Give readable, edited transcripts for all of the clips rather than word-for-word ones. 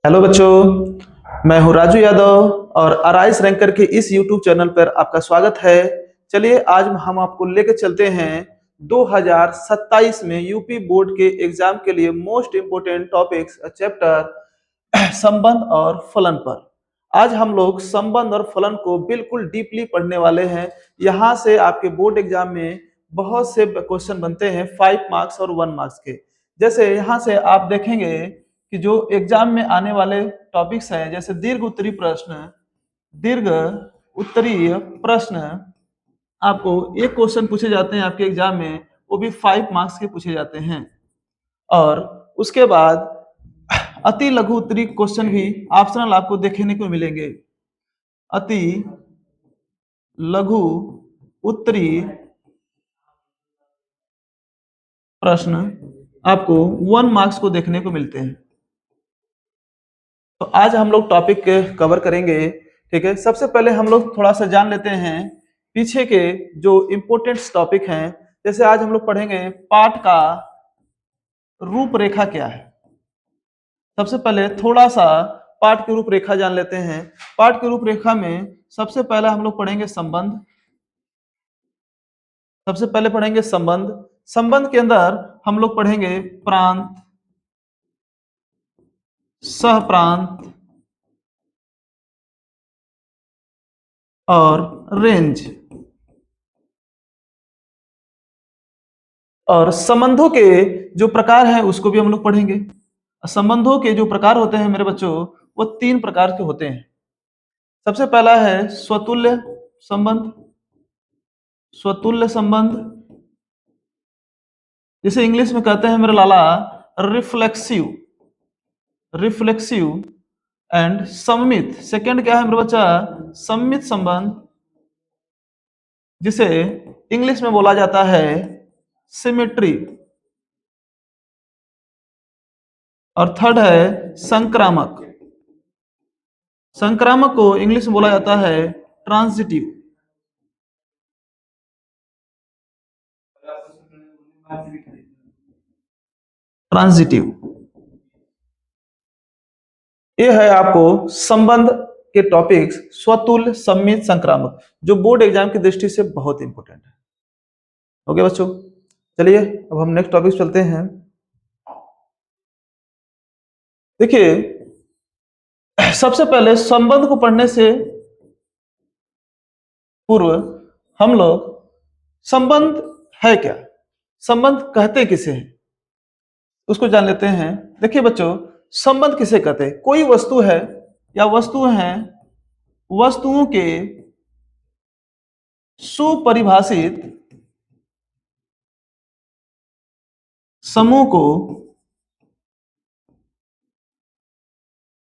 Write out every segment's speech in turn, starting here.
Hello बच्चों, मैं हूं राजू यादव और अराइस रैंकर के इस यूट्यूब चैनल पर आपका स्वागत है। चलिए आज हम आपको लेकर चलते हैं 2027 में यूपी बोर्ड के एग्जाम के लिए मोस्ट इंपोर्टेंट टॉपिक्स चैप्टर संबंध और फलन पर। आज हम लोग संबंध और फलन को बिल्कुल डीपली पढ़ने वाले हैं। यहाँ से आपके बोर्ड एग्जाम में बहुत से क्वेश्चन बनते हैं 5 मार्क्स और 1 मार्क्स के। जैसे यहाँ से आप देखेंगे कि जो एग्जाम में आने वाले टॉपिक्स हैं, जैसे दीर्घ उत्तरीय प्रश्न आपको एक क्वेश्चन पूछे जाते हैं आपके एग्जाम में, वो भी 5 मार्क्स के पूछे जाते हैं। और उसके बाद अति लघु उत्तरीय क्वेश्चन भी ऑप्शनल आपको देखने को मिलेंगे। अति लघु उत्तरीय प्रश्न आपको 1 मार्क्स को देखने को मिलते हैं। तो आज हम लोग टॉपिक कवर करेंगे, ठीक है। सबसे पहले हम लोग थोड़ा सा जान लेते हैं पीछे के जो इम्पोर्टेंट टॉपिक हैं। जैसे आज हम लोग पढ़ेंगे पाठ का रूपरेखा क्या है। सबसे पहले थोड़ा सा पाठ की रूपरेखा जान लेते हैं। पाठ की रूपरेखा में सबसे पहले हम लोग पढ़ेंगे संबंध। सबसे पहले पढ़ेंगे संबंध। संबंध के अंदर हम लोग पढ़ेंगे प्रांत, सहप्रांत और रेंज। और संबंधों के जो प्रकार हैं उसको भी हम लोग पढ़ेंगे। संबंधों के जो प्रकार होते हैं मेरे बच्चों, वो 3 प्रकार के होते हैं। सबसे पहला है स्वतुल्य संबंध। स्वतुल्य संबंध जिसे इंग्लिश में कहते हैं मेरे लाला रिफ्लेक्सिव एंड सममित। सेकंड क्या है मेरे बच्चा? सममित संबंध, जिसे इंग्लिश में बोला जाता है सिमेट्री। और थर्ड है संक्रामक। संक्रामक को इंग्लिश में बोला जाता है ट्रांजिटिव। ये है आपको संबंध के टॉपिक्स, स्वतुल्य, सममित, संक्रामक, जो बोर्ड एग्जाम की दृष्टि से बहुत इंपॉर्टेंट है। ओके बच्चों, चलिए अब हम नेक्स्ट टॉपिक चलते हैं। देखिए, सबसे पहले संबंध को पढ़ने से पूर्व हम लोग संबंध है क्या, संबंध कहते किसे हैं, उसको जान लेते हैं। देखिए बच्चों, संबंध किसे कहते हैं? कोई वस्तु है या वस्तुएं हैं, वस्तुओं के सुपरिभाषित समूह को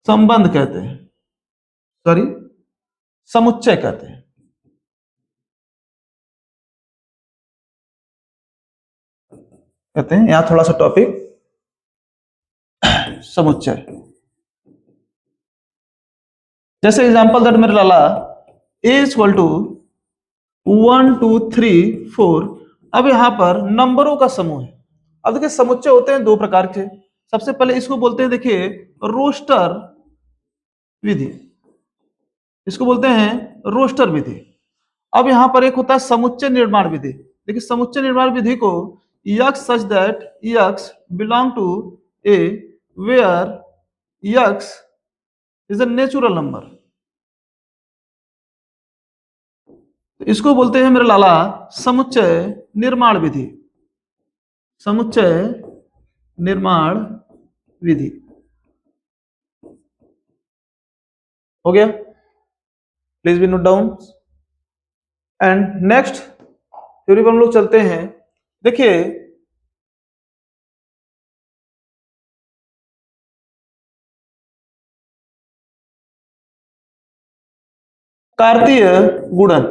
संबंध कहते हैं, सॉरी समुच्चय कहते हैं। यहां थोड़ा सा टॉपिक समुच्चय। जैसे एग्जांपल दैट मेरे लाला a इक्वल टू 1 2 3 4। अब यहां पर नंबरों का समूह है। अब देखिए, समुच्चय होते हैं 2 प्रकार के। सबसे पहले इसको बोलते हैं, देखिए, रोस्टर विधि। इसको बोलते हैं रोस्टर विधि। अब यहां पर एक होता है समुच्चय निर्माण विधि। देखिए, समुच्चय निर्माण विधि को x such that x belong to a where x is a natural number। इसको बोलते हैं मेरे लाला समुच्चय निर्माण विधि। समुच्चय निर्माण विधि हो गया, please be note down. And next theory पर हम लोग चलते हैं। देखिए, कार्तीय गुणन।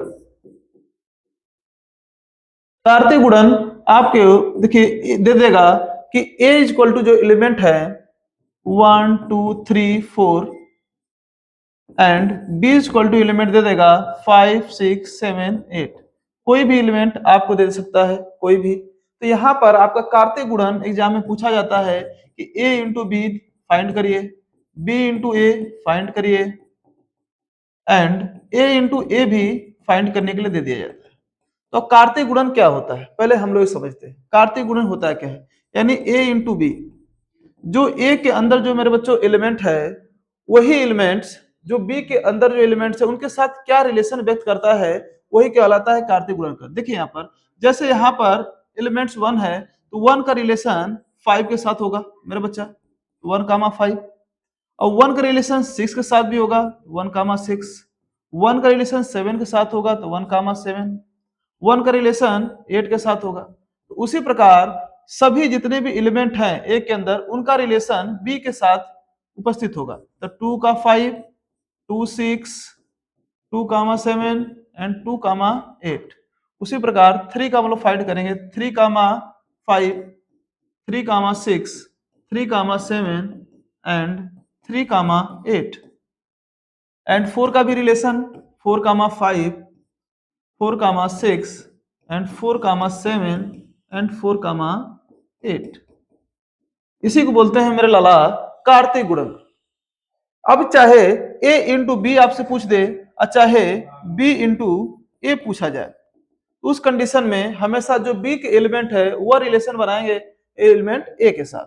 कार्तीय गुणन आपके देखिए दे देगा कि a इक्वल टू जो एलिमेंट है 1 2 3 4 and b equal to element दे देगा 5 6 7 8। कोई भी एलिमेंट आपको दे सकता है, कोई भी। तो यहां पर आपका कार्तीय गुणन एग्जाम में पूछा जाता है कि a इंटू बी फाइंड करिए। बी इंटू ए फाइंड करिए एंड ए इंटू ए भी फाइंड करने के लिए दे दिया जाता है। तो कार्तीय गुणन क्या होता है पहले हम लोग समझते हैं। कार्तीय गुणन होता है क्या है, यानी ए इंटू बी, जो ए के अंदर जो मेरे बच्चों एलिमेंट है वही एलिमेंट्स जो बी के अंदर जो एलिमेंट्स है उनके साथ क्या रिलेशन व्यक्त करता है वही कहलाता है कार्तीय गुणनकर। देखिए यहाँ पर जैसे यहाँ पर एलिमेंट्स 1 है तो 1 का रिलेशन 5 के साथ होगा मेरे बच्चा 1,5, और 1 का रिलेशन 6 के साथ भी होगा 1,6, 1 का रिलेशन 7 के साथ होगा तो 1,7, 1 का रिलेशन 8 के साथ होगा। तो उसी प्रकार सभी जितने भी एलिमेंट हैं ए के अंदर उनका रिलेशन बी के साथ उपस्थित होगा। तो 2 का 5, 2, 6, 2,7 एंड 2,8। उसी प्रकार 3 का मतलब फाइंड करेंगे 3,5, 3,6, 3,7 एंड 3,8 एंड 4 का भी रिलेशन 4,5, 4,6 एंड 4,7 एंड 4,8। इसी को बोलते हैं मेरे लाला कार्तीय गुणन। अब चाहे a इंटू बी आपसे पूछ दे और चाहे b इंटू ए पूछा जाए, उस कंडीशन में हमेशा जो b के एलिमेंट है वह रिलेशन बनाएंगे एलिमेंट a के साथ।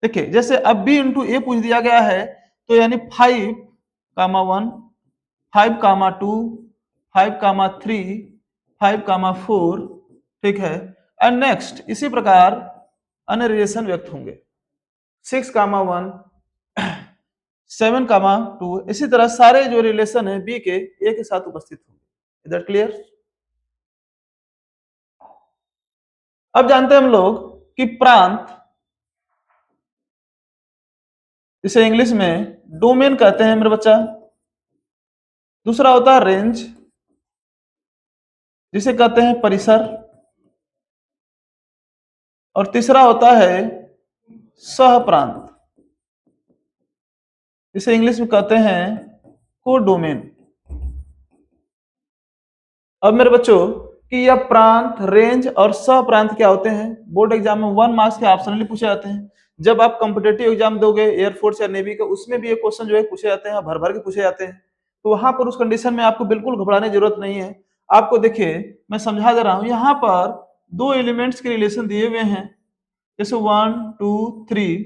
देखिए जैसे अब b इंटू ए पूछ दिया गया है तो यानी 5,1, 5,2, 5,3, 5,4, ठीक है। एंड नेक्स्ट इसी प्रकार अन्य रिलेशन व्यक्त होंगे 6,1, 7,2, इसी तरह सारे जो रिलेशन है बी के ए के साथ उपस्थित होंगे। Is that clear? अब जानते हैं हम लोग कि प्रांत, इसे इंग्लिश में डोमेन कहते हैं मेरे बच्चा। दूसरा होता है रेंज, जिसे कहते हैं परिसर, और तीसरा होता है सहप्रांत, इसे इंग्लिश में कहते हैं कोडोमेन। अब मेरे बच्चों कि यह प्रांत, रेंज और सहप्रांत क्या होते हैं, बोर्ड एग्जाम में 1 मार्क्स के ऑप्शनली पूछे जाते हैं। जब आप कॉम्पिटेटिव एग्जाम दोगे एयरफोर्स या नेवी का, उसमें भी ये क्वेश्चन जो है पूछे जाते हैं, भर भर के पूछे जाते हैं। तो वहां पर उस कंडीशन में आपको बिल्कुल घबराने की जरूरत नहीं है। आपको देखिए मैं समझा दे रहा हूं, यहाँ पर 2 एलिमेंट्स के रिलेशन दिए हुए हैं, जैसे 1, 2, 3,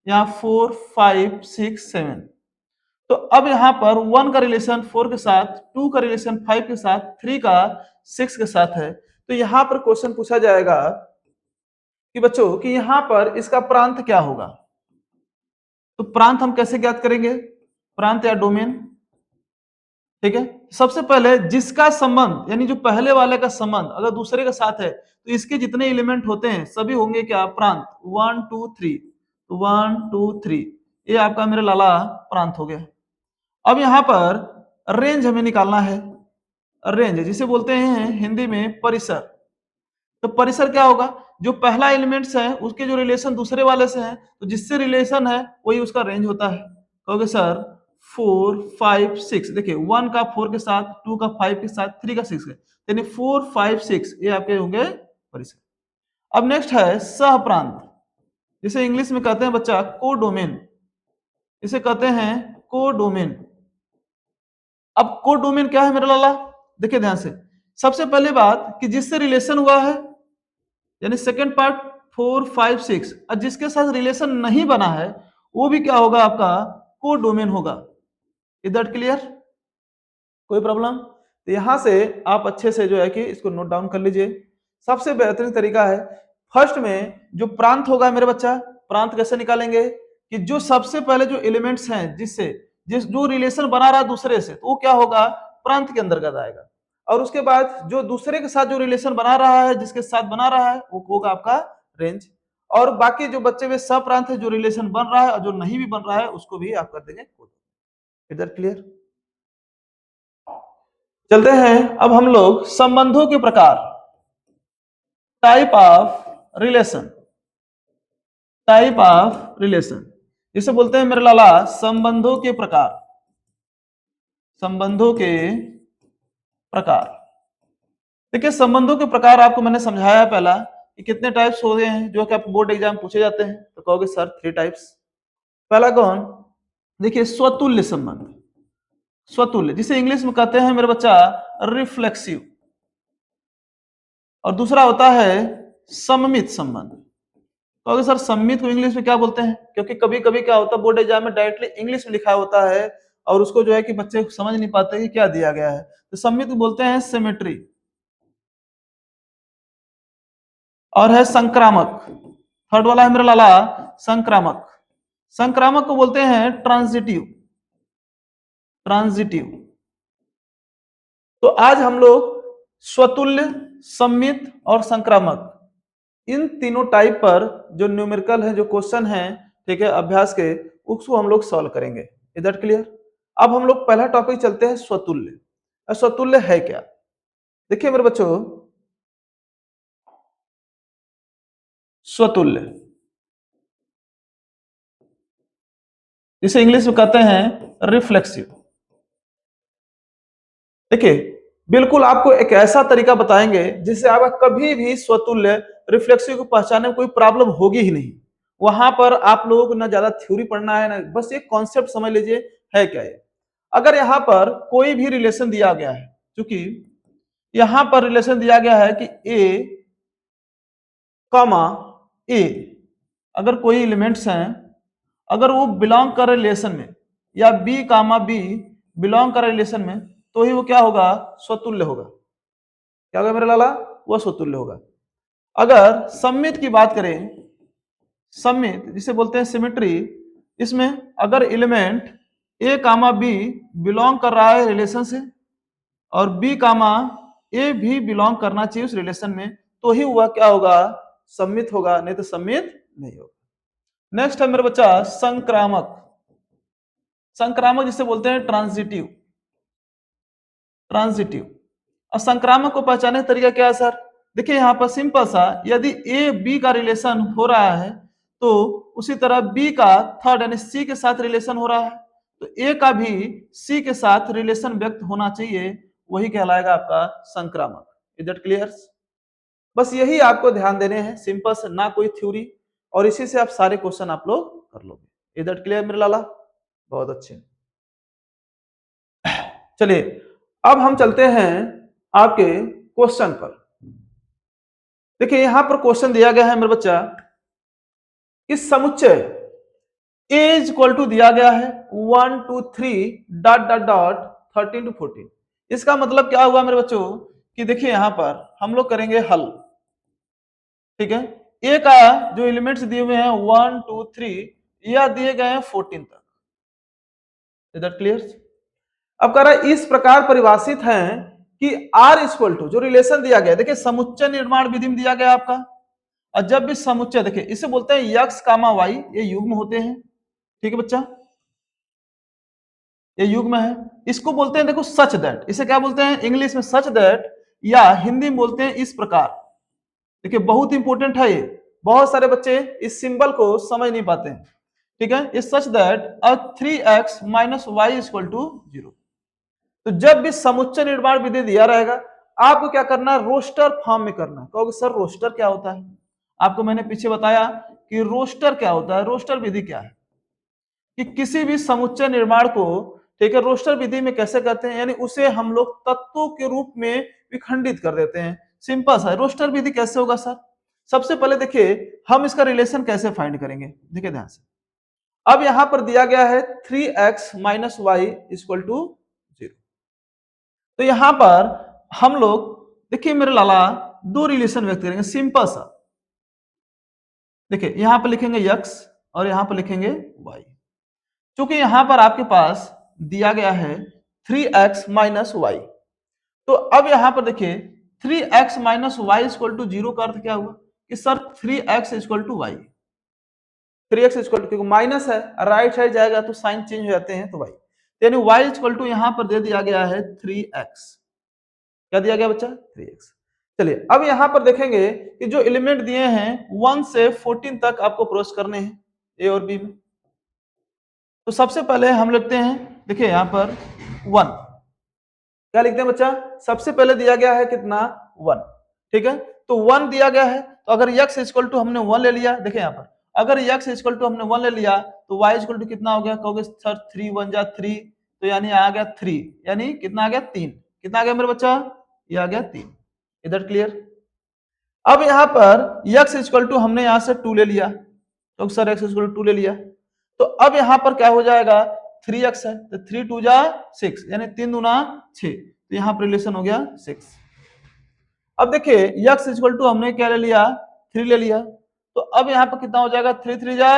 यहाँ 4, 5, 6, 7। तो अब यहाँ पर 1 का रिलेशन 4 के साथ, 2 का रिलेशन 5 के साथ, 3 का 6 के साथ है। तो यहाँ पर क्वेश्चन पूछा जाएगा कि बच्चों कि यहाँ पर इसका प्रांत क्या होगा। तो प्रांत हम कैसे ज्ञात करेंगे, प्रांत या डोमेन, ठीक है। सबसे पहले जिसका संबंध यानी जो पहले वाले का संबंध अगर दूसरे के साथ है तो इसके जितने एलिमेंट होते हैं सभी होंगे क्या, प्रांत। 1, 2, 3, 1, 2, 3, ये आपका मेरे लाला प्रांत हो गया। अब यहाँ पर रेंज हमें निकालना है, रेंज जिसे बोलते हैं हिंदी में परिसर। तो परिसर क्या होगा, जो पहला एलिमेंट्स है उसके जो रिलेशन दूसरे वाले से है तो जिससे रिलेशन है वही उसका रेंज होता है। कहोगे सर 4, 5, 6, देखिए 1 का 4 के साथ, 2 का 5 के साथ, 3 का 6 के, यानी 4, 5, 6 ये आपके होंगे परिसर। अब नेक्स्ट है सहप्रांत, जिसे इंग्लिश में कहते हैं बच्चा कोडोमेन, इसे कहते हैं कोडोमेन। अब कोडोमेन क्या है मेरा लाला, देखिए ध्यान से। सबसे पहले बात कि जिससे रिलेशन हुआ है यानी सेकंड पार्ट 4, 5, 6, और जिसके साथ रिलेशन नहीं बना है वो भी क्या होगा, आपका कोडोमेन होगा। Is that clear? कोई प्रॉब्लम? तो यहां से आप अच्छे से जो है कि इसको नोट डाउन कर लीजिए। सबसे बेहतरीन तरीका है, फर्स्ट में जो प्रांत होगा मेरे बच्चा, प्रांत कैसे निकालेंगे कि जो सबसे पहले जो एलिमेंट्स हैं जिससे जो रिलेशन बना रहा है दूसरे से तो वो क्या होगा, प्रांत के अंतर्गत आएगा। और उसके बाद जो दूसरे के साथ जो रिलेशन बना रहा है, जिसके साथ बना रहा है वो होगा आपका रेंज। और बाकी जो बच्चे हुए सब प्रांत है, जो रिलेशन बन रहा है और जो नहीं भी बन रहा है उसको भी आप कर देंगे। इधर क्लियर? चलते हैं अब हम लोग संबंधों के प्रकार, type of relation, type of relation जिसे बोलते हैं मेरे लाला संबंधों के प्रकार, संबंधों के प्रकार। देखिए संबंधों के प्रकार आपको मैंने समझाया पहला कि कितने टाइप्स हो गए हैं जो कि आप बोर्ड एग्जाम पूछे जाते हैं। तो कहोगे सर 3 टाइप्स। पहला कौन, देखिए स्वतुल्य संबंध, स्वतुल्य जिसे इंग्लिश में कहते हैं मेरे बच्चा रिफ्लेक्सिव, और दूसरा होता है सममित संबंध। तो अगर सर सममित को इंग्लिश में क्या बोलते हैं, क्योंकि कभी कभी क्या होता है बोर्ड एग्जाम में डायरेक्टली इंग्लिश में लिखा होता है और उसको जो है कि बच्चे समझ नहीं पाते कि क्या दिया गया है, तो सममित को बोलते हैं सिमेट्री। और है संक्रामक, थर्ड वाला है मेरा लाला संक्रामक, संक्रामक को बोलते हैं ट्रांजिटिव, ट्रांजिटिव। तो आज हम लोग स्वतुल्य, सममित और संक्रामक इन तीनों टाइप पर जो न्यूमेरिकल है, जो क्वेश्चन है, ठीक है, अभ्यास के, उसको हम लोग सॉल्व करेंगे। Is that clear? अब हम लोग पहला टॉपिक चलते हैं स्वतुल्य। स्वतुल्य है क्या? देखिए मेरे बच्चों, स्वतुल्य जिसे इंग्लिश में कहते हैं रिफ्लेक्सिव। देखिए बिल्कुल आपको एक ऐसा तरीका बताएंगे जिससे आप कभी भी स्वतुल्य रिफ्लेक्सिव को पहचानने में कोई प्रॉब्लम होगी ही नहीं। वहां पर आप लोगों को ना ज्यादा थ्योरी पढ़ना है, ना बस ये कॉन्सेप्ट समझ लीजिए है क्या ये। अगर यहाँ पर कोई भी रिलेशन दिया गया है, क्योंकि यहां पर रिलेशन दिया गया है कि ए कॉमा ए, अगर कोई एलिमेंट्स हैं, अगर वो बिलोंग कर रिलेशन में, या बी कामा बी बिलोंग कर रिलेशन में, तो ही वो क्या होगा, स्वतुल्य होगा। क्या होगा मेरे लाला? वो स्वतुल्य होगा। अगर सममित की बात करें, सममित जिसे बोलते हैं सिमेट्री, इसमें अगर एलिमेंट ए कामा बी बिलोंग कर रहा है रिलेशन से और बी कामा ए भी बिलोंग करना चाहिए उस रिलेशन में, तो ही वह क्या होगा, सममित होगा, नहीं तो सममित नहीं होगा। नेक्स्ट है मेरे बच्चा संक्रामक, संक्रामक जिसे बोलते हैं ट्रांजिटिव, ट्रांजिटिव। और संक्रामक को पहचानने का तरीका क्या है सर? देखिए यहां पर सिंपल सा, यदि ए बी का रिलेशन हो रहा है तो उसी तरह बी का थर्ड यानी सी के साथ रिलेशन हो रहा है, तो ए का भी सी के साथ रिलेशन व्यक्त होना चाहिए, वही कहलाएगा आपका संक्रामक। Is that clear? बस यही आपको ध्यान देने हैं, सिंपल से, ना कोई थ्योरी, और इसी से आप सारे क्वेश्चन आप लोग कर लोगे। इज दैट क्लियर मेरे लाला? बहुत अच्छे। चलिए अब हम चलते हैं आपके क्वेश्चन पर। देखिए यहां पर क्वेश्चन दिया गया है मेरे बच्चा कि समुच्चय ए इज इक्वल टू दिया गया है 1 2 3 डॉट डॉट डॉट 13 to 14। इसका मतलब क्या हुआ मेरे बच्चों कि देखिए यहां पर हम लोग करेंगे हल, ठीक है। ए का जो एलिमेंट्स दिए हुए हैं 1 2 3 या दिए गए हैं 14 तक। Is that clear? अब कह रहा है इस प्रकार परिभाषित है कि आर इक्वल टू जो रिलेशन दिया गया, देखिए समुच्चय निर्माण विधि में दिया गया आपका, और जब भी समुच्चय, देखिए इसे बोलते हैं यक्स कामा वाई, ये युग्म होते हैं, ठीक है बच्चा, ये युग्म है। इसको बोलते हैं देखो सच दैट, इसे क्या बोलते हैं इंग्लिश में सच दैट, या हिंदी में बोलते हैं इस प्रकार। देखिए बहुत इंपॉर्टेंट है ये, बहुत सारे बच्चे इस सिंबल को समझ नहीं पाते हैं, ठीक है। इस such that 3x minus y equal to 0। तो जब भी समुच्चय निर्माण विधि दिया रहेगा, आपको क्या करना है, रोस्टर फॉर्म में करना है। कहोगे सर रोस्टर क्या होता है? आपको मैंने पीछे बताया कि रोस्टर क्या होता है। रोस्टर विधि क्या है कि किसी भी समुच्चय निर्माण को, ठीक है, रोस्टर विधि में कैसे करते हैं, यानी उसे हम लोग तत्वों के रूप में विखंडित कर देते हैं। सिंपल सा रोस्टर विधि कैसे होगा सर? सबसे पहले देखिए हम इसका रिलेशन कैसे फाइंड करेंगे, देखिए ध्यान से। अब यहां पर दिया गया है 3x minus y equal to 0। तो यहां पर हम लोग देखिए मेरे लाला दो रिलेशन व्यक्त करेंगे, सिंपल सा। देखिए यहां पर लिखेंगे x और यहां पर लिखेंगे y। क्योंकि यहां पर आपके पास दिया गया है 3x माइनस वाई, तो अब यहां पर देखिए 3x minus y equal to 0 का अर्थ क्या हुआ कि sir 3x equal to y, 3x equal to, क्योंकि माइनस है राइट साइड जाएगा तो साइन चेंज हो जाते हैं, तो y, यानी y इक्वल टू यहां पर दे दिया गया है 3x। क्या दिया गया बच्चा? 3x। चलिए अब यहां पर देखेंगे कि जो एलिमेंट दिए हैं 1 से 14 तक आपको प्रोसेस करने हैं ए और बी में। तो सबसे पहले हम लिखते हैं, देखिए यहां पर 1, क्या लिखते हैं बच्चा? सबसे पहले दिया गया है कितना? 1, ठीक है। तो 1 दिया गया है, तो अगर x इक्वल टू हमने 1 ले लिया, देखिए यहां पर अगर x इक्वल टू हमने 1 ले लिया तो y इक्वल टू कितना हो गया, कहोगे सर 3 1 जा 3, तो यानी आ गया 3, यानी कितना आ गया 3, कितना आ गया मेरे बच्चा, ये आ गया 3। इधर क्लियर। अब यहाँ पर x इक्वल टू हमने यहाँ से 2 ले लिया, तो सर x इक्वल टू 2 ले लिया, तो अब यहाँ पर क्या हो जाएगा 3x है, तो 3 2 जा 6, यानी 3 दूना 6, तो यहाँ पर रिलेशन हो गया 6। अब देखिए x इक्वल टू हमने क्या ले लिया, 3 ले लिया, तो अब यहाँ पर कितना हो जाएगा 3 3 जा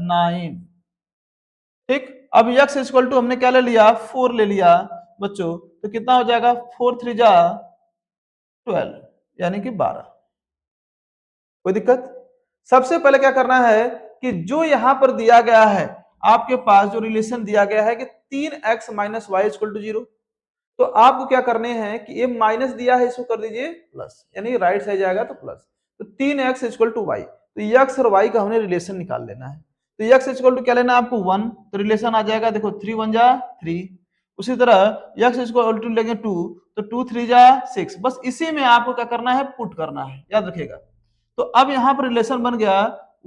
9, ठीक। अब x इक्वल टू हमने क्या ले लिया, 4 ले लिया बच्चों, तो कितना हो जाएगा 4 3 जा 12, यानी कि 12। कोई दिक्कत। सबसे पहले क्या करना है कि जो यहां पर दिया गया है आपके पास, जो रिलेशन दिया गया है कि 3x minus y equal to 0, तो आपको क्या करने हैं कि ये माइनस दिया है इसको कर दीजिए प्लस, यानी राइट साइड जाएगा तो प्लस, तो 3x इक्वल टू वाई, तो x और y का हमने रिलेशन निकाल लेना है। तो x इक्वल टू क्या लेना है आपको 1, तो रिलेशन आ जाएगा देखो 3 1 जा 3, उसी तरह x इक्वल टू लेंगे 2, तो 2 3 जा 6, बस इसी में आपको क्या करना है, पुट करना है, याद रखिएगा। तो अब यहां पर रिलेशन बन गया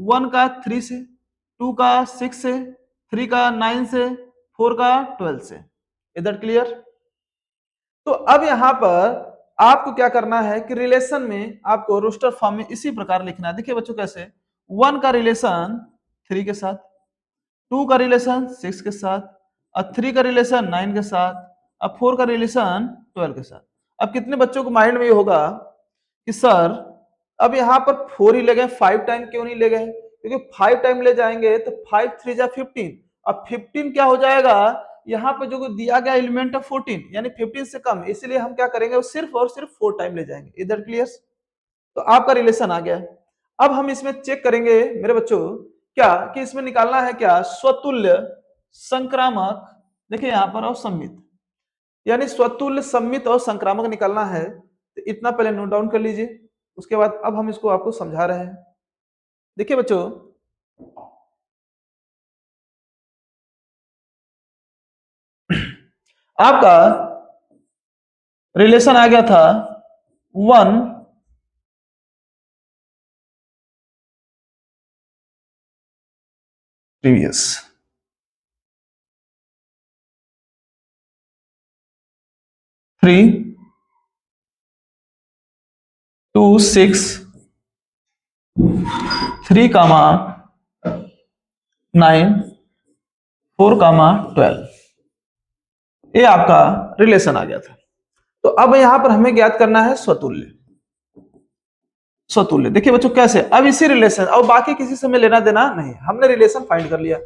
1 का 3 से, 2 का 6 से, 3 का 9 से, 4 का 12 से। इधर क्लियर। तो अब यहां पर आपको क्या करना है कि रिलेशन में आपको रोस्टर फॉर्म में इसी प्रकार लिखना है। देखिए बच्चों कैसे, 1 का रिलेशन 3 के साथ, 2 का रिलेशन 6 के साथ, और 3 का रिलेशन 9 के साथ, अब 4 का रिलेशन 12 के साथ। अब कितने बच्चों को माइंड में ये होगा कि सर अब यहाँ पर 4 ही ले गए, 5 टाइम क्यों नहीं ले गए, क्योंकि 5 टाइम ले जाएंगे तो 5 3 जा 15, अब 15 क्या हो जाएगा, यहाँ पर जो दिया गया एलिमेंट है 14, यानी 15 से कम, इसलिए हम क्या करेंगे, वो सिर्फ और सिर्फ 4 टाइम ले जाएंगे। इधर क्लियर। तो आपका रिलेशन आ गया। अब हम इसमें चेक करेंगे मेरे बच्चों क्या कि इसमें निकालना है क्या, स्वतुल्य संक्रामक, देखिए यहाँ पर और सम्मित, यानी स्वतुल्य सम्मित और संक्रामक निकालना है। तो इतना पहले नोट डाउन कर लीजिए, उसके बाद अब हम इसको आपको समझा रहे हैं। देखिए बच्चों, आपका रिलेशन आ गया था 1 प्रीवियस, 3 2 6 3 कामा 9 4 कामा 12, ये आपका रिलेशन आ गया था। तो अब यहां पर हमें ज्ञात करना है स्वतुल्य। स्वतुल्य देखिए बच्चों कैसे, अब इसी रिलेशन और बाकी किसी से हमें लेना देना नहीं, हमने रिलेशन फाइंड कर लिया।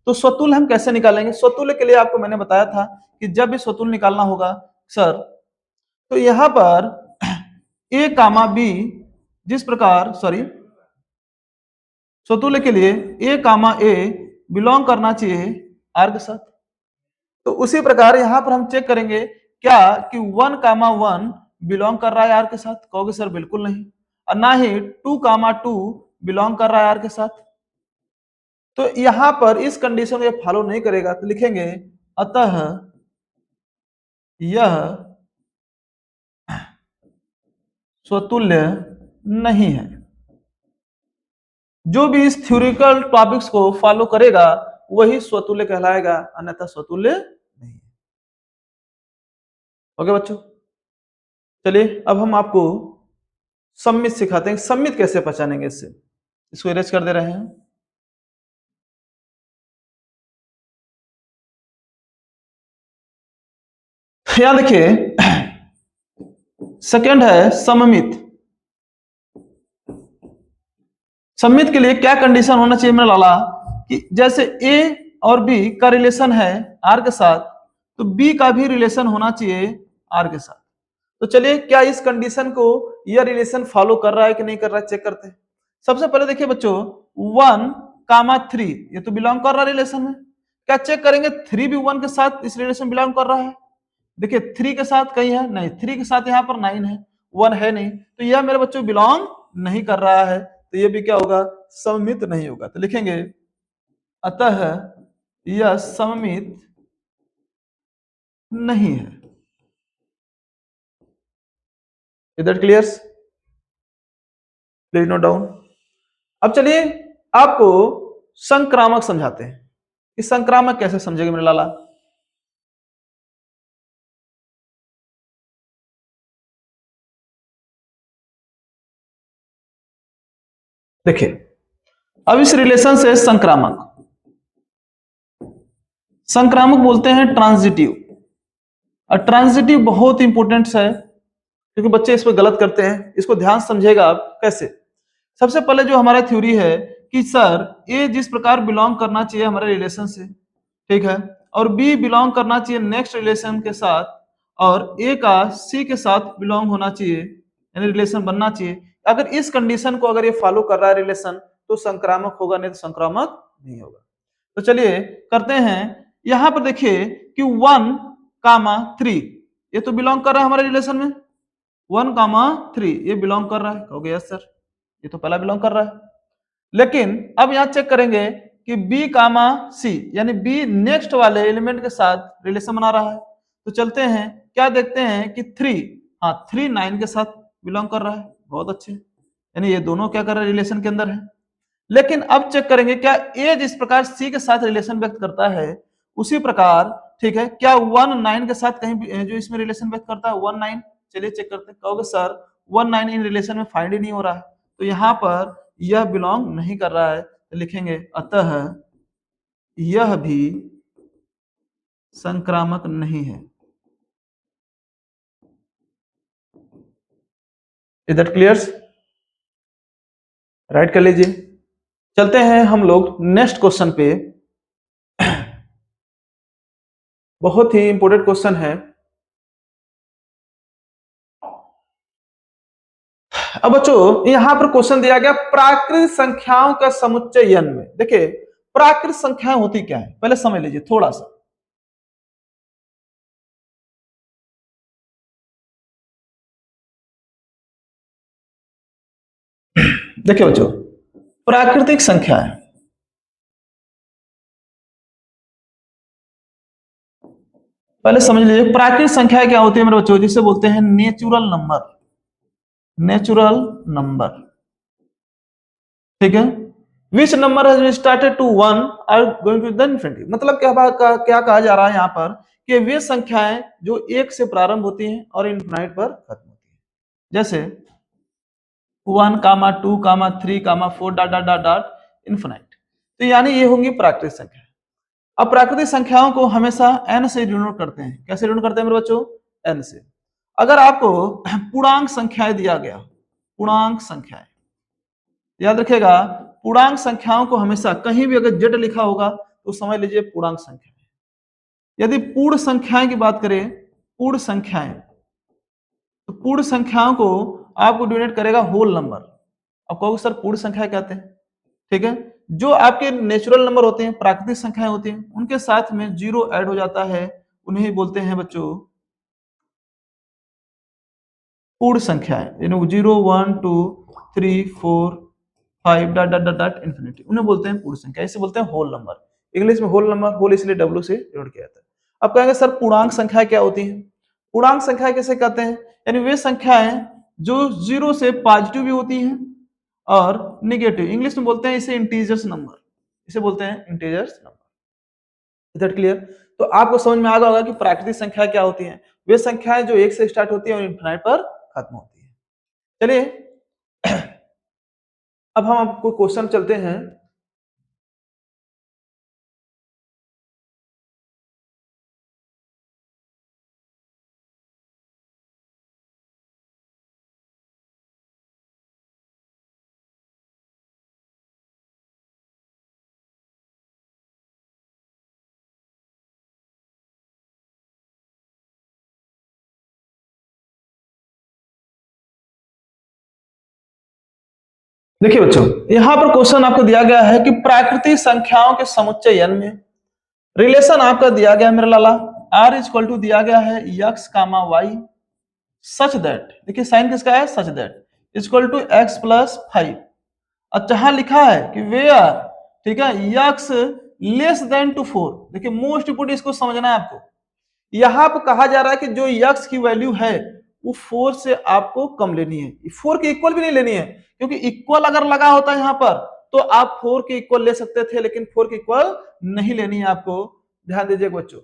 तो स्वतुल्य हम कैसे निकालेंगे, स्वतुल्य के लिए आपको मैंने बताया था कि जब भी स्वतुल्य निकालना होगा सर, तो यहां पर ए कामा बी, जिस प्रकार सॉरी स्वतुल्य के लिए ए कामा ए बिलोंग करना चाहिए आर के साथ, तो उसी प्रकार यहां पर हम चेक करेंगे क्या कि 1 कामा 1 बिलोंग कर रहा है आर के साथ, कहोगे सर बिल्कुल नहीं, और ना ही 2 कामा 2 बिलोंग कर रहा है आर के साथ। तो यहां पर इस कंडीशन को फॉलो नहीं करेगा, तो लिखेंगे अतः यह स्वतुल्य नहीं है। जो भी इस थ्योरिटिकल टॉपिक्स को फॉलो करेगा वही स्वतुल्य कहलाएगा, अन्यथा स्वतुल्य नहीं। ओके बच्चों, चलिए अब हम आपको सम्मित सिखाते हैं। सम्मित कैसे पहचानेंगे, इससे इसको इरेज कर दे रहे हैं। यहां देखिए सेकंड है सममित। सम्मित के लिए क्या कंडीशन होना चाहिए मेरा लाला, कि जैसे ए और बी का रिलेशन है आर के साथ, तो बी का भी रिलेशन होना चाहिए आर के साथ। तो चलिए क्या इस कंडीशन को यह रिलेशन फॉलो कर रहा है कि नहीं कर रहा है, चेक करते हैं। सबसे पहले देखिए बच्चों 1 कामा 3 ये तो बिलोंग कर रहा है रिलेशन में, क्या चेक करेंगे 3 भी 1 के साथ इस रिलेशन बिलोंग कर रहा है। देखिए 3 के साथ कहीं है नहीं, 3 के साथ यहाँ पर 9 है, 1 है नहीं, तो यह मेरे बच्चों बिलोंग नहीं कर रहा है, तो ये भी क्या होगा, सममित नहीं होगा। तो लिखेंगे अतः यह सममित नहीं है। इधर क्लियर, प्लीज नोट डाउन। अब चलिए आपको संक्रामक समझाते हैं। कि संक्रामक कैसे समझेंगे मेरे लाला? देखिए, अब इस रिलेशन से संक्रामक बोलते हैं ट्रांजिटिव। और ट्रांजिटिव बहुत इंपॉर्टेंट है क्योंकि बच्चे इस पर गलत करते हैं। इसको ध्यान समझेगा आप कैसे। सबसे पहले जो हमारा थ्योरी है कि सर ए जिस प्रकार बिलोंग करना चाहिए हमारे रिलेशन से, ठीक है, और बी बिलोंग करना चाहिए नेक्स्ट रिलेशन के साथ, और ए का सी के साथ बिलोंग होना चाहिए, यानी रिलेशन बनना चाहिए। अगर इस कंडीशन को अगर ये फॉलो कर रहा है रिलेशन, तो संक्रामक होगा, नहीं तो संक्रामक नहीं होगा। तो चलिए करते हैं। यहां पर देखिए कि 1,3 ये तो बिलोंग कर रहा है हमारे रिलेशन में। 1,3 ये बिलोंग कर रहा है, कहोगे यस सर, ये तो पहला बिलोंग कर रहा है। लेकिन अब यहां चेक करेंगे कि बी कामा सी, यानी बी नेक्स्ट वाले एलिमेंट के साथ रिलेशन बना रहा है। तो चलते हैं, क्या देखते हैं कि 3, हाँ 3 9 के साथ बिलोंग कर रहा है, बहुत अच्छे, यानी ये दोनों क्या कर रहे हैं, रिलेशन के अंदर है। लेकिन अब चेक करेंगे क्या ए जिस प्रकार सी के साथ रिलेशन व्यक्त करता है उसी प्रकार, ठीक है, क्या 1 9 के साथ कहीं जो इसमें रिलेशन व्यक्त करता है 1 9? चलिए चेक करते हैं। कहोगे सर 1 9 इन रिलेशन में फाइंड ही नहीं हो रहा है, तो यहां पर यह बिलोंग नहीं कर रहा है, तो लिखेंगे अतः यह भी संक्रामक नहीं है। Is that clear? राइट कर लीजिए। चलते हैं हम लोग नेक्स्ट क्वेश्चन पे। बहुत ही इंपॉर्टेंट क्वेश्चन है। अब बच्चों यहां पर क्वेश्चन दिया गया प्राकृत संख्याओं का समुच्चय n में। देखिए प्राकृत संख्याएं होती क्या है पहले समझ लीजिए थोड़ा सा। देखिए बच्चों, प्राकृतिक संख्याएं, पहले समझ लीजिए प्राकृतिक संख्याएं क्या होती है मेरे बच्चों, जिसे बोलते हैं नेचुरल नंबर। नेचुरल नंबर, ठीक है। Which number has been started to 1 are going to the infinity. मतलब क्या कहा जा रहा है यहाँ पर कि वे संख्याएं जो 1 से प्रारंभ होती हैं और इन्फिनाइट पर खत्म होती हैं, जैसे 1, 2, 3, 4 dot dot dot dot infinite. तो यानी ये होंगी प्राकृतिक संख्या। अब प्राकृतिक संख्याओं को हमेशा n से डिनोट करते हैं। कैसे डिनोट करते हैं मेरे बच्चों? n से। अगर आपको पूर्णांक संख्याएं दिया गया, पूर्णांक संख्याएं याद रखिएगा, पूर्णांक संख्याओं को हमेशा कहीं भी अगर जेड लिखा होगा तो समझ लीजिए पूर्णांक संख्या। यदि पूर्ण संख्याएं की बात करें, पूर्ण संख्याएं, तो पूर्ण संख्याओं को आपको डिनोट करेगा होल नंबर। अब कहोगे सर पूर्ण संख्या कहते हैं, ठीक है, जो आपके नेचुरल नंबर होते हैं, प्राकृतिक संख्याएं होती हैं, उनके साथ में जीरो ऐड हो जाता है, उन्हें ही बोलते हैं बच्चों पूर्ण संख्याएं। 0 1 2 3 4 5 dot dot dot dot infinity, उन्हें बोलते हैं पूर्ण संख्या, इसे बोलते हैं होल नंबर। इंग्लिश में होल नंबर, होल इसलिए डब्ल्यू से डिनोट किया जाता है। अब कहेंगे सर पूर्णांक संख्या क्या होती है? पूर्णांक संख्या किसे कहते हैं? यानी वे संख्याएं जो 0 से पॉजिटिव भी होती हैं और निगेटिव। इंग्लिश में बोलते हैं इसे इंटीजर्स नंबर, इसे बोलते हैं integers number. Is that clear? तो आपको समझ में आ गया होगा कि प्राकृतिक संख्या क्या होती है। वे संख्याएं जो 1 से स्टार्ट होती है और इन्फिनाइट पर खत्म होती है। चलिए अब हम आपको क्वेश्चन चलते हैं। देखिए बच्चों, यहां पर क्वेश्चन आपको दिया गया है कि प्राकृतिक संख्याओं के समुच्चय n में रिलेशन आपका दिया गया है मेरे लाला, r इज इक्वल टू दिया गया है x comma y such that, देखिए साइन किसका है, such that is equal to x plus 5। अब जहां लिखा है कि वेयर, ठीक है, x लेस देन टू 4, देखिए मोस्ट इंपोर्टेंट इसको समझना है आपको। यहां पर कहा जा रहा है कि जो x की वैल्यू है वो 4 से आपको कम लेनी है, 4 के इक्वल भी नहीं लेनी है, क्योंकि इक्वल अगर लगा होता है यहां पर तो आप 4 के इक्वल ले सकते थे, लेकिन 4 के इक्वल नहीं लेनी है आपको, ध्यान दीजिए बच्चों।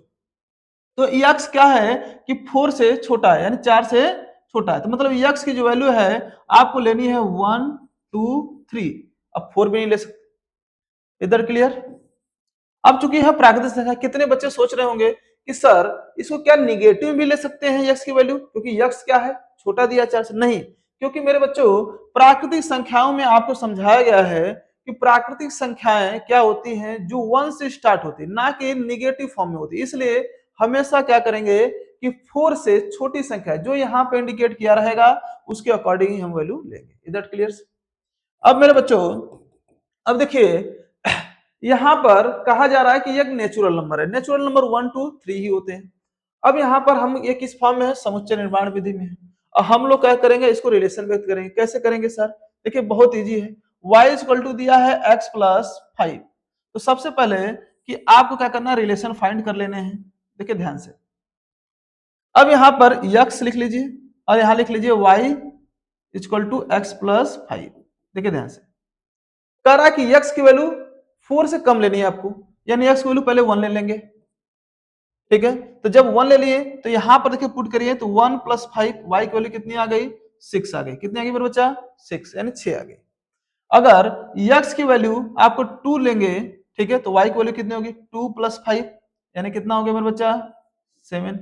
तो यक्स क्या है कि 4 से छोटा है, यानी 4 से छोटा है, तो मतलब यक्स की जो वैल्यू है आपको लेनी है 1 2 3। अब 4 भी नहीं ले सकते, इधर क्लियर। अब चूंकि यह प्राकृतिक संख्या, कितने बच्चे सोच रहे होंगे कि सर इसको क्या निगेटिव भी ले सकते हैं यक्स की वैल्यू, क्योंकि यक्स क्या है छोटा दिया 4 से। नहीं, क्योंकि मेरे बच्चों प्राकृतिक संख्याओं में आपको समझाया गया है कि प्राकृतिक संख्याएं क्या होती हैं, जो 1 से स्टार्ट होती है, ना कि निगेटिव फॉर्म में होती है। इसलिए हमेशा क्या करेंगे कि 4 से छोटी संख्या जो यहाँ पे इंडिकेट किया रहेगा उसके अकॉर्डिंग ही हम वैल्यू लेंगे। Is that clear? अब मेरे बच्चों, अब देखिए यहां पर कहा जा रहा है कि ये एक नेचुरल नंबर है, नेचुरल नंबर 1 2 3 ही होते हैं। अब यहाँ पर हम ये किस फॉर्म में है, समुच्चय निर्माण विधि में है। और हम लोग क्या करेंगे, इसको रिलेशन व्यक्त करेंगे। कैसे करेंगे सर? देखिए बहुत इजी है। y इक्वल टू दिया है x प्लस 5। तो सबसे पहले कि आपको क्या करना है, रिलेशन फाइंड कर लेने हैं। देखिए ध्यान से, अब यहाँ पर x लिख लीजिए और यहाँ लिख लीजिए y equal to x plus 5। देखिए ध्यान से, कह रहा है कि x की वैल्यू 4 से कम लेनी है आपको, यानी x की वैल्यू पहले 1 ले लेंगे। ठीक है, तो जब 1 ले लिए तो यहां पर देखिए पुट करिए, तो 1 प्लस 5, y की वैल्यू कितनी आ गई, 6 आ गई। कितनी आ गई मेरे बच्चा, 6, यानी 6 आ गई। अगर x की वैल्यू आपको 2 लेंगे, ठीक है, तो y की वैल्यू कितनी होगी, 2 प्लस 5, यानी कितना हो गया मेरे बच्चा, 7।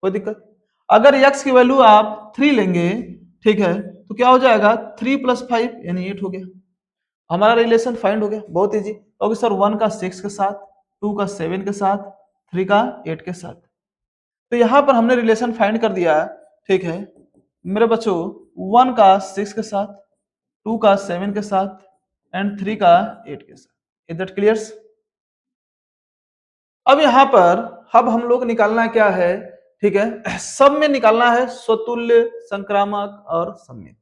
कोई दिक्कत? अगर x की वैल्यू आप 3 लेंगे, ठीक है, तो क्या हो जाएगा, 3 प्लस 5 यानी 8 हो गया। हमारा रिलेशन फाइंड हो गया, बहुत इजी। ओके सर, 1 का 6 के साथ, 2 का 7 के साथ, 3 का 8 के साथ, तो यहां पर हमने रिलेशन फाइंड कर दिया। ठीक है मेरे बच्चों, 1 का 6 के साथ, 2 का 7 के साथ एंड 3 का 8 के साथ। Is that clear? अब यहां पर अब हम लोग निकालना क्या है, ठीक है, सब में निकालना है स्वतुल्य, संक्रामक और सममित।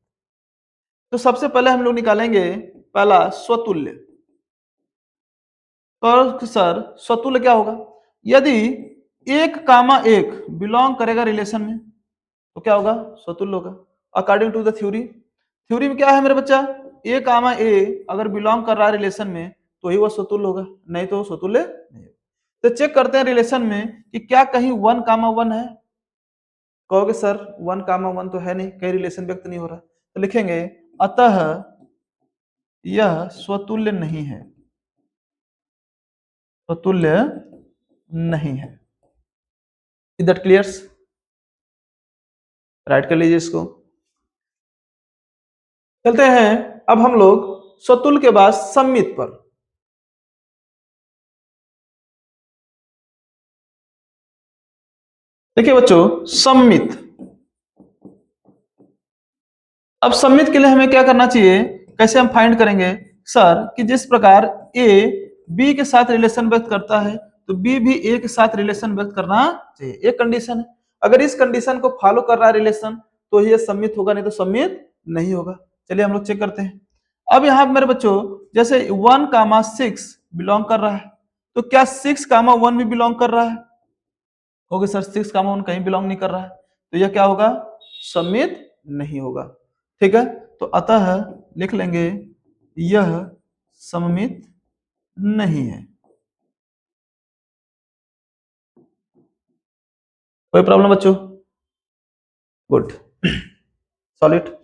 तो सबसे पहले हम लोग निकालेंगे पहला स्वतुल्य। तो सर स्वतुल्य क्या होगा, यदि 1,1 बिलोंग करेगा रिलेशन में तो क्या होगा, स्वतुल्य होगा। According to the theory, theory में क्या है मेरे बच्चा, a, अगर बिलोंग कर रहा है रिलेशन में तो ही वो स्वतुल्य होगा, नहीं तो स्वतुल्य नहीं होगा। तो चेक करते हैं रिलेशन में कि क्या कहीं 1,1 है। कहोगे सर 1,1 तो है नहीं, कहीं रिलेशन व्यक्त नहीं हो रहा, तो लिखेंगे अतः यह स्वतुल्य नहीं है, स्वतुल्य नहीं है। Is that clear? राइट कर लीजिए इसको। चलते हैं अब हम लोग स्वतुल्य के बाद सम्मित पर। देखिए बच्चों, सम्मित, अब सम्मित के लिए हमें क्या करना चाहिए, कैसे हम फाइंड करेंगे सर, कि जिस प्रकार ए बी के साथ रिलेशन व्यक्त करता है तो बी भी ए के साथ रिलेशन व्यक्त करना चाहिए। एक कंडीशन है, अगर इस कंडीशन को फॉलो कर रहा है रिलेशन तो ये सम्मित होगा, नहीं तो सम्मित नहीं होगा। चलिए हम लोग चेक करते हैं। अब यहाँ मेरे बच्चों जैसे 1,6 बिलोंग कर रहा है, तो क्या 6,1 भी बिलोंग कर रहा है? ओके सर, 6,1 कहीं बिलोंग नहीं कर रहा है, तो यह क्या होगा, सम्मित नहीं होगा। ठीक है, तो अतः लिख लेंगे यह सममित नहीं है। कोई प्रॉब्लम बच्चों? Good, solid.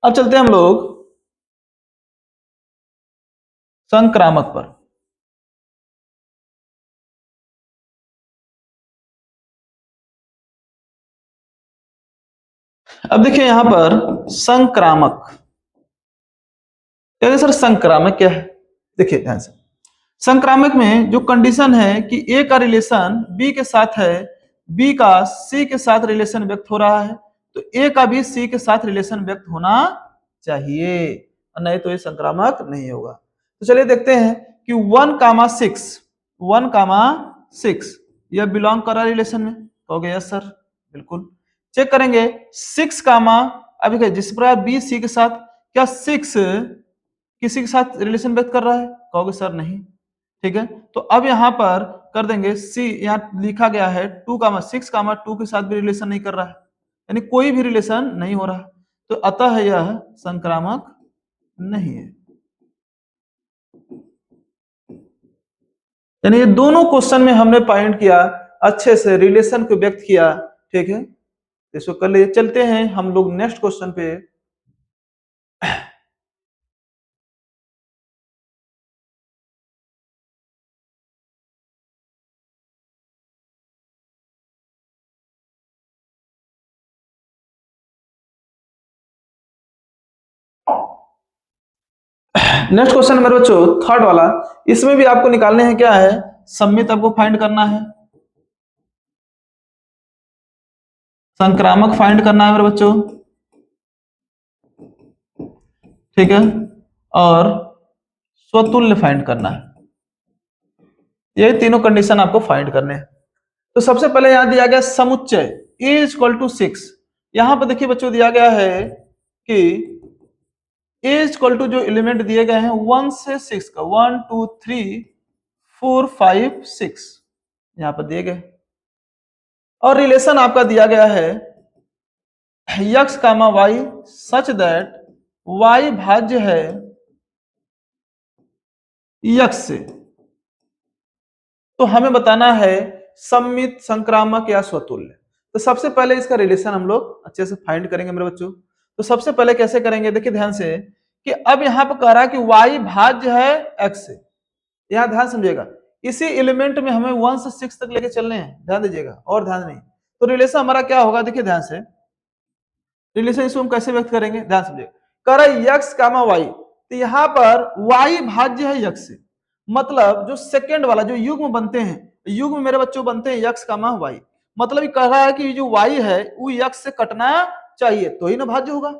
अब चलते हैं हम लोग संक्रामक पर। अब देखिए यहां पर संक्रामक, सर संक्रामक क्या है, देखिए ध्यान से। संक्रामक में जो कंडीशन है कि ए का रिलेशन बी के साथ है, बी का सी के साथ रिलेशन व्यक्त हो रहा है, तो ए का भी सी के साथ रिलेशन व्यक्त होना चाहिए, और नहीं तो ये संक्रामक नहीं होगा। तो चलिए देखते हैं कि 1,6 यह बिलोंग कर रहा है रिलेशन में, तो हो गया यस सर, बिल्कुल। चेक करेंगे 6 कामा, अभी जिस प्रकार बी सी के साथ, क्या 6 किसी के साथ रिलेशन व्यक्त कर रहा है? कहोगे सर नहीं। ठीक है, तो अब यहां पर कर देंगे सी, यहाँ लिखा गया है 6,2 के साथ भी रिलेशन नहीं कर रहा है, यानी कोई भी रिलेशन नहीं हो रहा, तो अतः यह संक्रामक नहीं है। यानी ये दोनों क्वेश्चन में हमने पॉइंट किया, अच्छे से रिलेशन को व्यक्त किया। ठीक है, इसको कर लिए। चलते हैं हम लोग नेक्स्ट क्वेश्चन पे। नेक्स्ट क्वेश्चन मेरे बच्चों थर्ड वाला, इसमें भी आपको निकालने हैं क्या है, सम्मित आपको फाइंड करना है, संक्रामक फाइंड करना है मेरे बच्चों। ठीक है, और स्वतुल्य फाइंड करना है। ये तीनों कंडीशन आपको फाइंड करने हैं। तो सबसे पहले यहां दिया गया समुच्चय ए इक्वल टू 6। यहां पर देखिए बच्चों दिया गया है कि ए इक्वल टू जो एलिमेंट दिए गए हैं 1 से 6 का, 1 2 3 4 5 6 यहां पर दिए गए, और रिलेशन आपका दिया गया है x comma y such that y भाज्य है x से। तो हमें बताना है सम्मित, संक्रामक या स्वतुल्य। तो सबसे पहले इसका रिलेशन हम लोग अच्छे से फाइंड करेंगे मेरे बच्चों। तो सबसे पहले कैसे करेंगे, देखिए ध्यान से कि अब यहां पर कह रहा है कि y भाज्य है x से। यहां ध्यान समझिएगा, इसी एलिमेंट में हमें 1 से 6 तक लेके चलने हैं, ध्यान दीजिएगा और ध्यान नहीं। तो रिलेशन हमारा क्या होगा, देखिए ध्यान से, रिलेशन इसको हम कैसे व्यक्त करेंगे, ध्यान समझिए। कह रहा है x कामा वाई, तो यहां पर y भाज्य है x से, मतलब जो सेकंड वाला जो युग्म बनते हैं, युग्म मेरे बच्चों बनते हैं x कामा वाई, मतलब ये कह रहा है कि जो y है वो x से कटना चाहिए तो ही ना भाज्य होगा।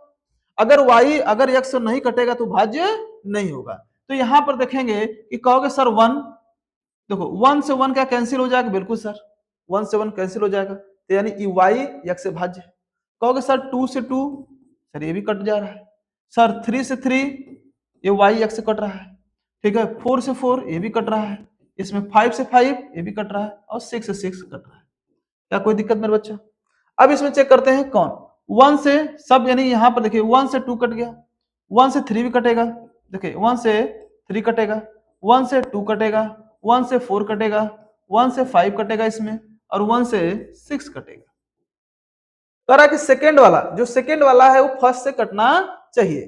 अगर y अगर x से नहीं कटेगा तो भाज्य नहीं होगा। तो यहां पर देखेंगे कि कहोगे सर 1, देखो 1 से 1 क्या कैंसिल हो जाएगा, बिल्कुल सर 1 से 1 कैंसिल हो जाएगा, तो यानी y x से भाज्य है। कहोगे सर 2 से 2, सर ये भी कट जा रहा है। सर 3 से 3, ये y x से कट रहा है। ठीक है, 4 से 4 ये भी कट रहा है, इसमें 5 से 5 ये भी कट रहा है, और 6 से 6 कट रहा है। क्या कोई दिक्कत मेरे बच्चा? अब इसमें चेक करते हैं कौन 1 से सब, यानी यहां पर देखिए 1 से 2 कट गया, 1 से 3 भी कटेगा, देखिए 1 से 3 कटेगा, 1 से 2 कटेगा, 1 से 4 कटेगा, 1 से 5 कटेगा इसमें, और 1 से 6 कटेगा। कह रहा कि सेकेंड वाला, जो सेकेंड वाला है वो फर्स्ट से कटना चाहिए।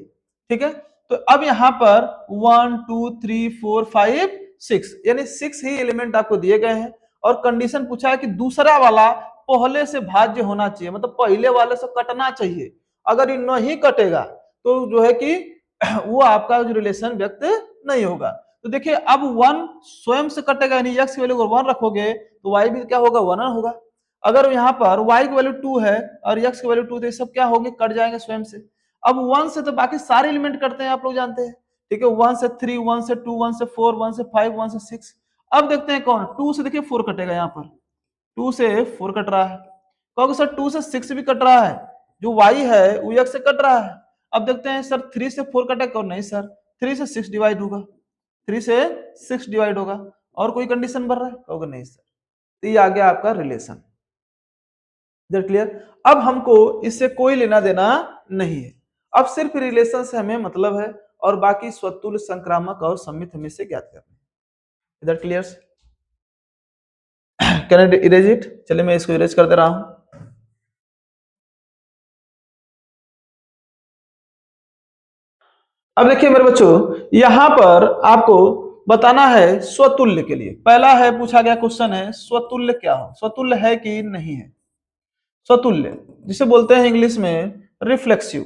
ठीक है, तो अब यहां पर 1 2 3 4 5 6 यानी 6 ही एलिमेंट आपको दिए गए हैं, और कंडीशन पूछा है कि दूसरा वाला पहले से भाज्य होना चाहिए, मतलब पहले वाले से कटना चाहिए। अगर ये नहीं कटेगा तो जो है कि वो आपका जो रिलेशन व्यक्त नहीं होगा। तो देखिए अब 1 स्वयं से कटेगा, यानी x की वैल्यू अगर 1 रखोगे तो y भी क्या होगा, 1 होगा। अगर यहाँ पर y की वैल्यू 2 है और x की वैल्यू 2, तो ये सब क्या होंगे, कट जाएंगे स्वयं से। अब 1 से तो बाकी सारे एलिमेंट कटते हैं, आप लोग जानते हैं। ठीक है, 1 से 3, 1 से 2, 1 से 4, 1 से 5, 1 से 6। अब देखते हैं कौन 2 से, देखिए 4 कटेगा, यहाँ पर 2 से 4 कट रहा है। कहोगे सर 2 से 6 भी कट रहा है, जो y है वो x से कट रहा है। अब देखते हैं सर 3 से 4 कटेगा, नहीं सर 3 से 6 डिवाइड होगा, 3 से 6 डिवाइड होगा। और कोई कंडीशन भर रहा है, कहोगे नहीं सर। तो ये आ गया आपका रिलेशन। क्लियर? अब हमको इससे कोई लेना देना नहीं है, अब सिर्फ रिलेशन से हमें मतलब है, और बाकी स्वतुल्य, संक्रामक और सम्मित हमें से ज्ञात करना है। इधर clear? Can I erase it? चलिए मैं इसको इरेज कर दे रहा हूं। अब देखिए मेरे बच्चों, यहां पर आपको बताना है स्वतुल्य के लिए। पहला है पूछा गया क्वेश्चन है स्वतुल्य क्या हो, स्वतुल्य है कि नहीं है। स्वतुल्य जिसे बोलते हैं इंग्लिश में रिफ्लेक्सिव,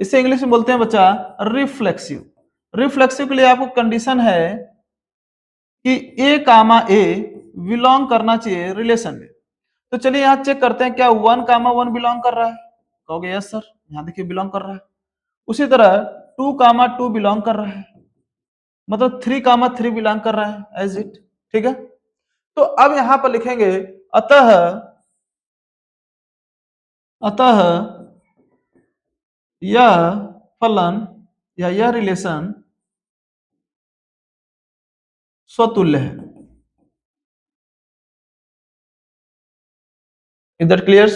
इसे इंग्लिश में बोलते हैं बच्चा रिफ्लेक्सिव। रिफ्लेक्सिव के लिए आपको कंडीशन है कि ए कामा ए बिलोंग करना चाहिए रिलेशन में। तो चलिए यहां चेक करते हैं क्या 1 कामा 1 बिलोंग कर रहा है, कहोगे यस सर, यहां देखिए बिलोंग कर रहा है। उसी तरह 2 कामा 2 बिलोंग कर रहा है, मतलब 3 कामा 3 बिलोंग कर रहा है एज इट। ठीक है, तो अब यहां पर लिखेंगे अतः अतः यह फलन या यह रिलेशन स्वतुल्य है। इधर क्लियर?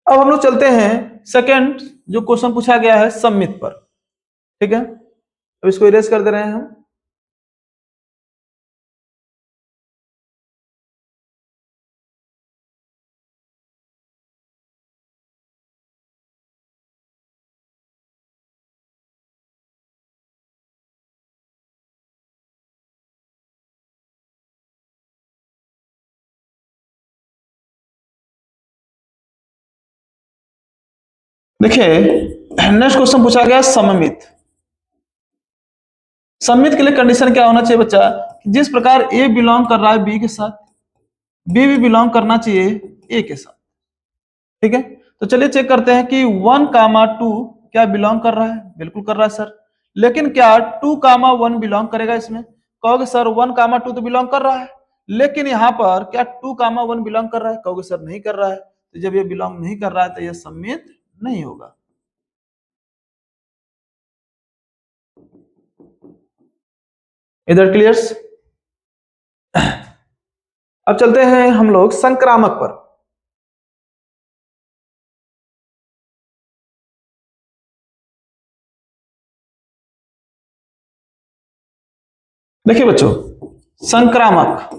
अब हम लोग चलते हैं सेकंड जो क्वेश्चन पूछा गया है सम्मित पर। ठीक है, अब इसको इरेज कर दे रहे हैं हम। देखिए नेक्स्ट क्वेश्चन पूछा गया सममित। सममित के लिए कंडीशन क्या होना चाहिए बच्चा, जिस प्रकार ए बिलोंग कर रहा है बी के साथ, बी भी बिलोंग करना चाहिए ए के साथ। ठीक है, तो चलिए चेक करते हैं कि 1,2 क्या बिलोंग कर रहा है, बिल्कुल कर रहा है सर। लेकिन क्या 2,1 बिलोंग करेगा इसमें, कहोगे सर 1,2 तो बिलोंग कर रहा है, लेकिन यहां पर क्या 2,1 बिलोंग कर रहा है, कहोगे सर नहीं कर रहा है। तो जब ये बिलोंग नहीं कर रहा है तो ये सममित नहीं होगा। इधर क्लियर्स। अब चलते हैं हम लोग संक्रामक पर। देखिए बच्चों संक्रामक,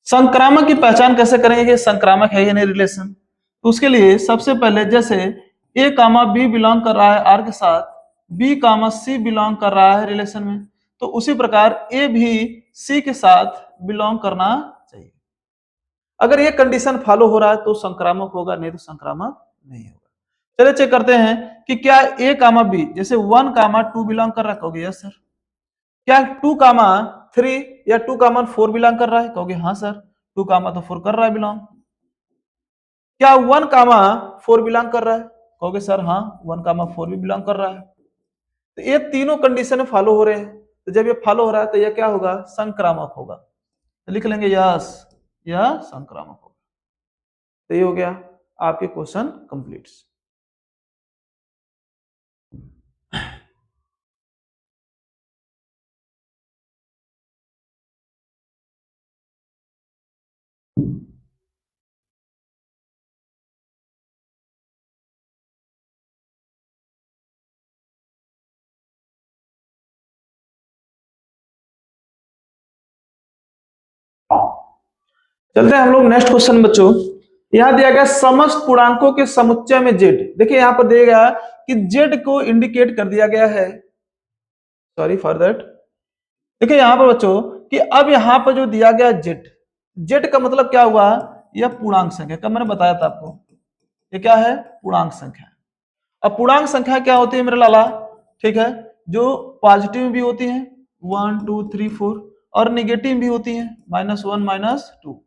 संक्रामक की पहचान कैसे करेंगे कि संक्रामक है या नहीं रिलेशन। तो उसके लिए सबसे पहले जैसे ए कामा बी बिलोंग कर रहा है आर के साथ, बी कामा सी बिलोंग कर रहा है रिलेशन में, तो उसी प्रकार ए भी सी के साथ बिलोंग करना चाहिए। अगर ये कंडीशन फॉलो हो रहा है तो संक्रामक होगा, नहीं तो संक्रामक नहीं होगा। चलिए चेक करते हैं कि क्या ए कामा बी जैसे 1,2 बिलोंग कर रहा है, कहोगे यस सर। क्या 2,3 या 2,4 बिलोंग कर रहा है, कहोगे हाँ सर 2,4 कर रहा है बिलोंग। क्या 1,4 बिलोंग कर रहा है, कहोगे सर हाँ 1,4 भी बिलोंग कर रहा है। तो ये तीनों कंडीशन फॉलो हो रहे हैं, तो जब ये फॉलो हो रहा है तो ये क्या होगा, संक्रामक होगा। तो लिख लेंगे यस, यह संक्रामक होगा। तो ये हो गया आपके क्वेश्चन कंप्लीट। चलते हैं हम लोग नेक्स्ट क्वेश्चन बच्चों। यहां दिया गया समस्त पूर्णांकों के समुच्चय में जेड। देखिए यहां पर दिया गया कि जेड को इंडिकेट कर दिया गया है, सॉरी फॉर दैट। देखिए यहां पर बच्चों कि अब यहां पर जो दिया गया जेड, जेड का मतलब क्या हुआ, यह पूर्णांक संख्या का मैंने बताया था आपको, ये क्या है पूर्णांक संख्या। अब पूर्णांक संख्या क्या होती है मेरे लाला, ठीक है, जो पॉजिटिव भी होती है 1 2 3 4 और निगेटिव भी होती है -1 -2।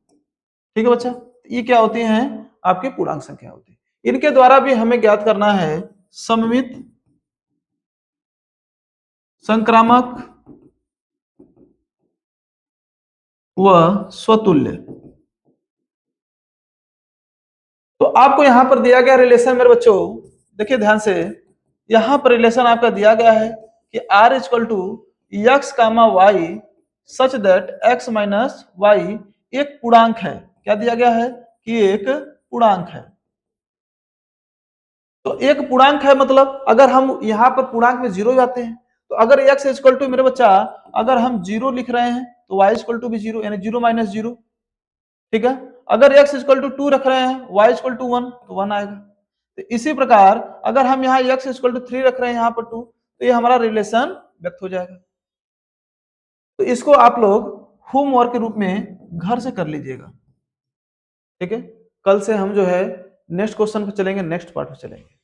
ठीक है बच्चा, ये क्या होती हैं आपकी पूर्णांक संख्या होती है। इनके द्वारा भी हमें ज्ञात करना है सममित, संक्रामक व स्वतुल्य। तो आपको यहां पर दिया गया रिलेशन मेरे बच्चों, देखिए ध्यान से, यहां पर रिलेशन आपका दिया गया है कि r equal to x comma y such that x minus y एक पूर्णांक है। क्या दिया गया है कि एक पूर्णांक है। तो एक पूर्णांक है मतलब अगर हम यहाँ पर पूर्णांक में जीरो जाते हैं, तो अगर x इक्वल टू मेरे बच्चा अगर हम जीरो लिख रहे हैं तो y इक्वल टू भी जीरो, यानी जीरो माइनस जीरो। ठीक है, अगर x इक्वल टू 2 रख रहे हैं, y इक्वल टू 1 तो 1 आएगा। तो इसी प्रकार अगर हम यहाँ x इक्वल टू 3 रख रहे हैं यहाँ पर 2, तो ये हमारा रिलेशन व्यक्त हो जाएगा। तो इसको आप लोग होमवर्क के रूप में घर से कर लीजिएगा। ठीक है, कल से हम जो है नेक्स्ट क्वेश्चन पे चलेंगे, नेक्स्ट पार्ट पे चलेंगे।